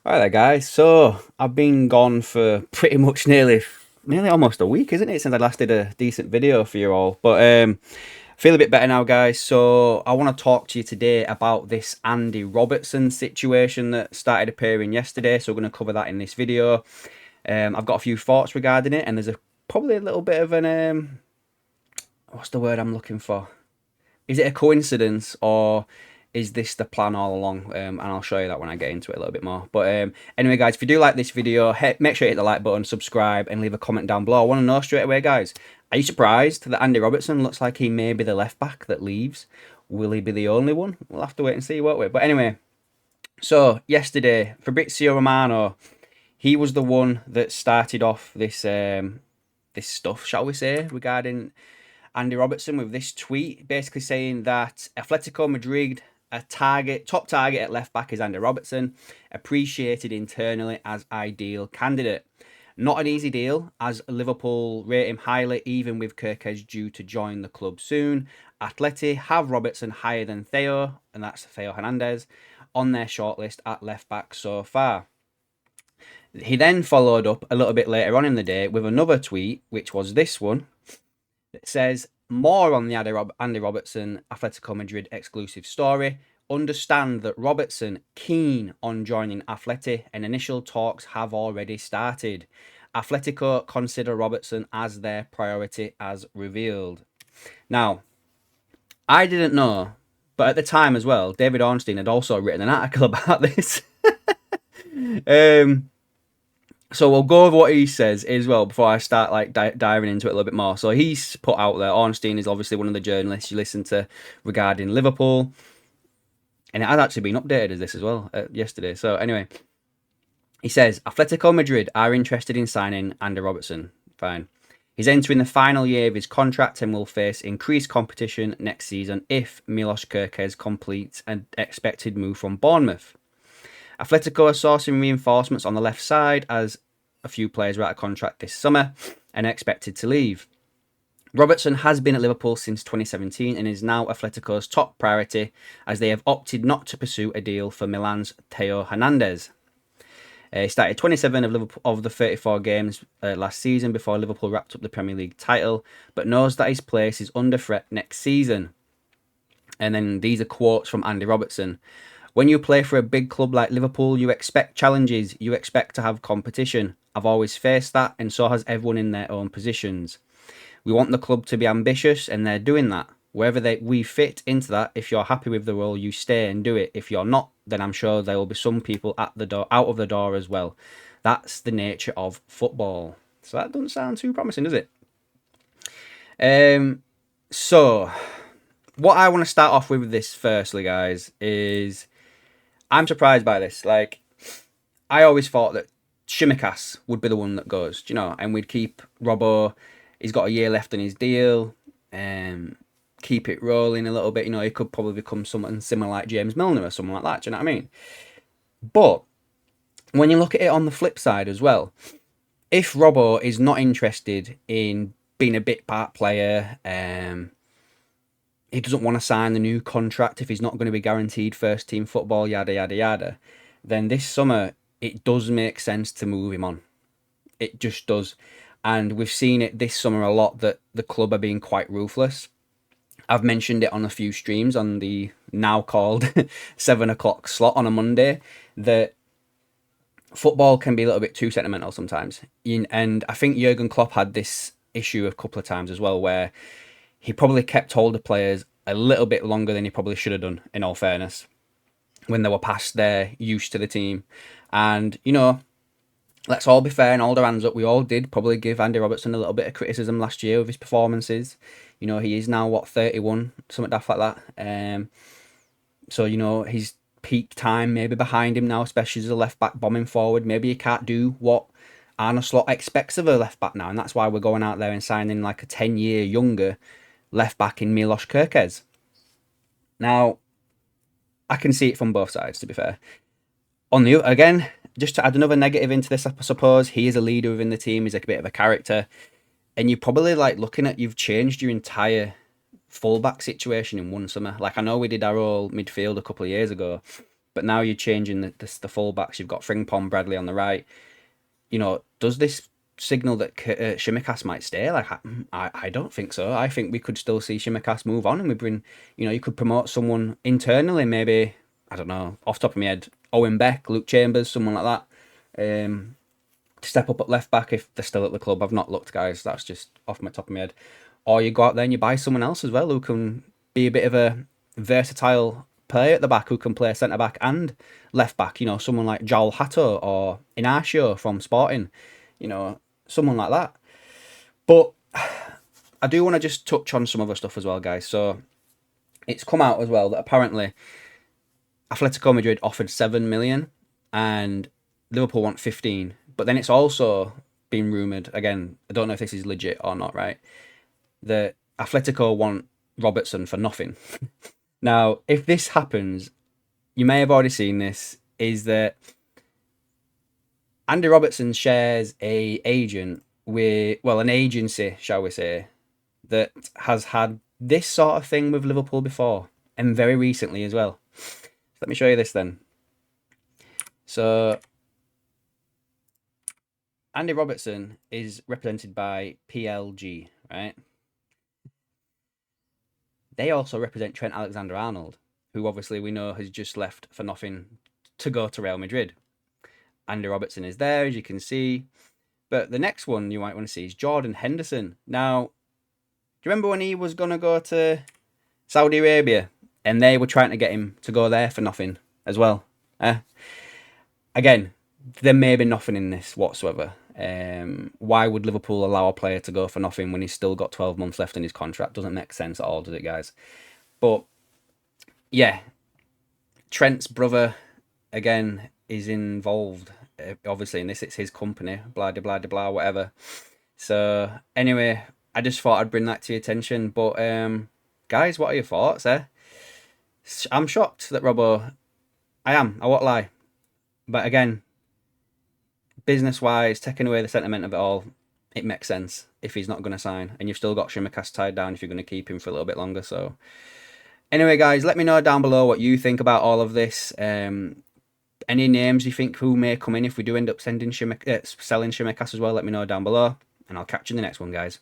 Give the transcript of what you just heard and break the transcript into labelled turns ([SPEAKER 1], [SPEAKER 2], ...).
[SPEAKER 1] Alright there guys, so I've been gone for pretty much nearly almost a week, isn't it, since I last did a decent video for you all. But I feel a bit better now guys, so I want to talk to you today about this Andy Robertson situation that started appearing yesterday, so we're going to cover that in this video. I've got a few thoughts regarding it, and there's probably a little bit of an, what's the word I'm looking for? Is it a coincidence or is this the plan all along? And I'll show you that when I get into it a little bit more. But anyway, guys, if you do like this video, make sure you hit the like button, subscribe, and leave a comment down below. I want to know straight away, guys. Are you surprised that Andy Robertson looks like he may be the left back that leaves? Will he be the only one? We'll have to wait and see, won't we? But anyway, so yesterday, Fabrizio Romano, he was the one that started off this stuff, shall we say, regarding Andy Robertson with this tweet, basically saying that Atletico Madrid, top target at left back is Andy Robertson, appreciated internally as ideal candidate. Not an easy deal, as Liverpool rate him highly, even with Kirkez due to join the club soon. Atleti have Robertson higher than Theo, and that's Theo Hernandez, on their shortlist at left back so far. He then followed up a little bit later on in the day with another tweet, which was this one. It says, more on the Andy Robertson Atletico Madrid exclusive story. Understand that Robertson keen on joining Atleti and initial talks have already started. Atletico consider Robertson as their priority as revealed. Now, I didn't know, but at the time as well, David Ornstein had also written an article about this. um, so we'll go over what he says as well before I start like diving into it a little bit more. So he's put out there, Ornstein is obviously one of the journalists you listen to regarding Liverpool. And it has actually been updated as this as well yesterday. So anyway, he says, Atletico Madrid are interested in signing Andy Robertson. Fine. He's entering the final year of his contract and will face increased competition next season if Milos Kerkez completes an expected move from Bournemouth. Atletico are sourcing reinforcements on the left side as a few players are out of contract this summer and are expected to leave. Robertson has been at Liverpool since 2017 and is now Atletico's top priority as they have opted not to pursue a deal for Milan's Theo Hernandez. He started 27 of the 34 games last season before Liverpool wrapped up the Premier League title, but knows that his place is under threat next season. And then these are quotes from Andy Robertson. When you play for a big club like Liverpool, you expect challenges, you expect to have competition. I've always faced that, and so has everyone in their own positions. We want the club to be ambitious, and they're doing that. Wherever we fit into that, if you're happy with the role, you stay and do it. If you're not, then I'm sure there will be some people at the door, out of the door as well. That's the nature of football. So that doesn't sound too promising, does it? So what I want to start off with this firstly, guys, is I'm surprised by this. Like, I always thought that Shimikas would be the one that goes, you know, and we'd keep Robbo. He's got a year left on his deal. Keep it rolling a little bit. You know, he could probably become something similar like James Milner or something like that. Do you know what I mean? But when you look at it on the flip side as well, if Robbo is not interested in being a bit part player, he doesn't want to sign the new contract if he's not going to be guaranteed first team football, yada, yada, yada, then this summer it does make sense to move him on. It just does. And we've seen it this summer a lot that the club are being quite ruthless. I've mentioned it on a few streams on the now called 7 o'clock slot on a Monday that football can be a little bit too sentimental sometimes. And I think Jurgen Klopp had this issue a couple of times as well where he probably kept hold of players a little bit longer than he probably should have done, in all fairness, when they were past their use to the team. And, you know, let's all be fair and hold our hands up. We all did probably give Andy Robertson a little bit of criticism last year of his performances. You know, he is now, 31, something daft like that. So, you know, his peak time maybe behind him now, especially as a left-back bombing forward. Maybe he can't do what Arne Slot expects of a left-back now, and that's why we're going out there and signing like a 10-year younger left-back in Milos Kerkez. Now, I can see it from both sides, to be fair. On the again, just to add another negative into this, I suppose, he is a leader within the team. He's like a bit of a character. And you're probably like looking at, you've changed your entire fullback situation in one summer. Like, I know we did our whole midfield a couple of years ago, but now you're changing the fullbacks. You've got Frimpong, Bradley on the right. Does this signal that Shimikas might stay? Like, I don't think so. I think we could still see Shimikas move on, and we bring, you could promote someone internally, maybe, I don't know, off the top of my head, Owen Beck, Luke Chambers, someone like that, to step up at left back if they're still at the club. I've not looked, guys. That's just off my top of my head. Or you go out there and you buy someone else as well who can be a bit of a versatile player at the back, who can play centre back and left back. Someone like Joel Hatto or Inacio from Sporting. Someone like that. But I do want to just touch on some other stuff as well, guys. So it's come out as well that apparently Atletico Madrid offered 7 million and Liverpool want 15. But then it's also been rumoured, again, I don't know if this is legit or not, right? That Atletico want Robertson for nothing. Now, if this happens, you may have already seen this, is that Andy Robertson shares an an agency, shall we say, that has had this sort of thing with Liverpool before, and very recently as well. Let me show you this then. So, Andy Robertson is represented by PLG, right? They also represent Trent Alexander-Arnold, who obviously we know has just left for nothing to go to Real Madrid. Andy Robertson is there, as you can see. But the next one you might want to see is Jordan Henderson. Now, do you remember when he was going to go to Saudi Arabia and they were trying to get him to go there for nothing as well? Again, there may be nothing in this whatsoever. Why would Liverpool allow a player to go for nothing when he's still got 12 months left in his contract? Doesn't make sense at all, does it, guys? But yeah, Trent's brother, again, is involved, obviously, in this. It's his company, blah, blah, blah, blah, whatever. So, anyway, I just thought I'd bring that to your attention. But, guys, what are your thoughts, I'm shocked that Robbo... I won't lie. But again, business-wise, taking away the sentiment of it all, it makes sense if he's not going to sign. And you've still got Shimikas tied down if you're going to keep him for a little bit longer. So, anyway, guys, let me know down below what you think about all of this. Any names you think who may come in if we do end up selling Shimikas as well, let me know down below. And I'll catch you in the next one, guys.